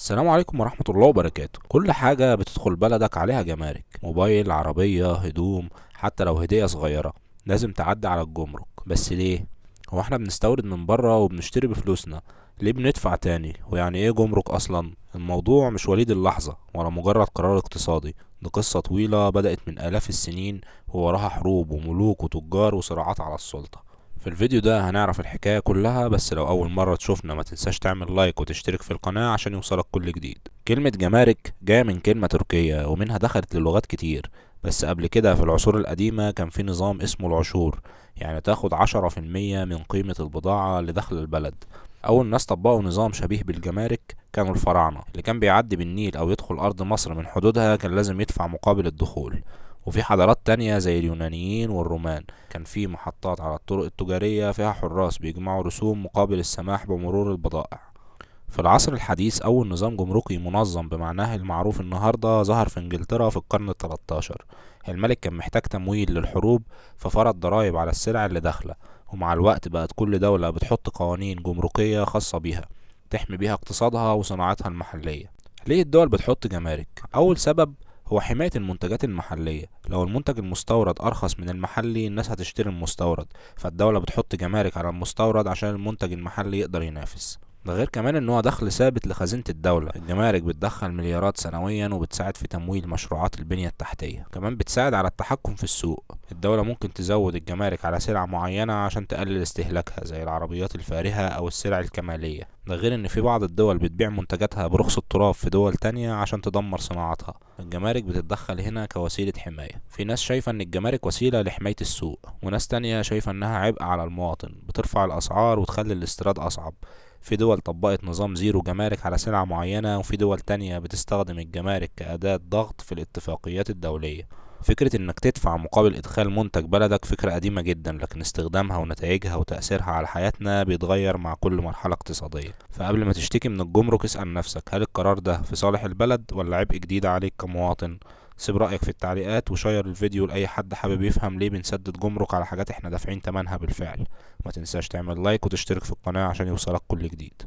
السلام عليكم ورحمة الله وبركاته. كل حاجة بتدخل بلدك عليها جمارك، موبايل، عربية، هدوم، حتى لو هدية صغيرة لازم تعدي على الجمرك. بس ليه؟ هو احنا بنستورد من بره وبنشتري بفلوسنا، ليه بندفع تاني؟ ويعني ايه جمرك اصلا؟ الموضوع مش وليد اللحظة ولا مجرد قرار اقتصادي، دي قصة طويلة بدأت من آلاف السنين، ووراها حروب وملوك وتجار وصراعات على السلطة. في الفيديو ده هنعرف الحكاية كلها، بس لو أول مرة تشوفنا ما تنساش تعمل لايك وتشترك في القناة عشان يوصلك كل جديد. كلمة جمارك جاية من كلمة تركية ومنها دخلت للغات كتير، بس قبل كده في العصور القديمة كان في نظام اسمه العشور، يعني تاخد 10% من قيمة البضاعة اللي داخل البلد. أول ناس طبقوا نظام شبيه بالجمارك كانوا الفراعنة، اللي كان بيعدي بالنيل أو يدخل أرض مصر من حدودها كان لازم يدفع مقابل الدخول. وفي حضارات تانية زي اليونانيين والرومان كان في محطات على الطرق التجارية فيها حراس بيجمعوا رسوم مقابل السماح بمرور البضائع. في العصر الحديث أول نظام جمركي منظم بمعناه المعروف النهاردة ظهر في إنجلترا في القرن التلتاشر. الملك كان محتاج تمويل للحروب، ففرض ضرائب على السلع اللي داخلة، ومع الوقت بقت كل دولة بتحط قوانين جمركية خاصة بيها تحمي بيها اقتصادها وصناعتها المحلية. ليه الدول بتحط جمارك؟ أول سبب هو حماية المنتجات المحلية. لو المنتج المستورد أرخص من المحلي الناس هتشتري المستورد، فالدولة بتحط جمارك على المستورد عشان المنتج المحلي يقدر ينافس. ده غير كمان ان هو دخل ثابت لخزينة الدولة. الجمارك بتدخل مليارات سنويا وبتساعد في تمويل مشروعات البنية التحتية، كمان بتساعد على التحكم في السوق. الدولة ممكن تزود الجمارك على سلع معينة عشان تقلل استهلاكها زي العربيات الفارهة او السلع الكمالية. ده غير ان في بعض الدول بتبيع منتجاتها برخص التراب في دول تانية عشان تدمر صناعتها. الجمارك بتتدخل هنا كوسيلة حماية. في ناس شايفة ان الجمارك وسيلة لحماية السوق، وناس تانية شايفة انها عبء على المواطن، بترفع الاسعار وتخلي الاستيراد اصعب. في دول طبقت نظام زيرو جمارك على سلع معينة، وفي دول تانية بتستخدم الجمارك كأداة ضغط في الاتفاقيات الدولية. فكرة انك تدفع مقابل ادخال منتج بلدك فكرة قديمة جدا، لكن استخدامها ونتائجها وتأثيرها على حياتنا بيتغير مع كل مرحلة اقتصادية. فقبل ما تشتكي من الجمرك اسأل نفسك، هل القرار ده في صالح البلد ولا عبء جديد عليك كمواطن؟ سيب رأيك في التعليقات وشير الفيديو لأي حد حابب يفهم ليه بنسدد جمرك على حاجات احنا دافعين تمنها بالفعل. ما تنساش تعمل لايك وتشترك في القناة عشان يوصلك كل جديد.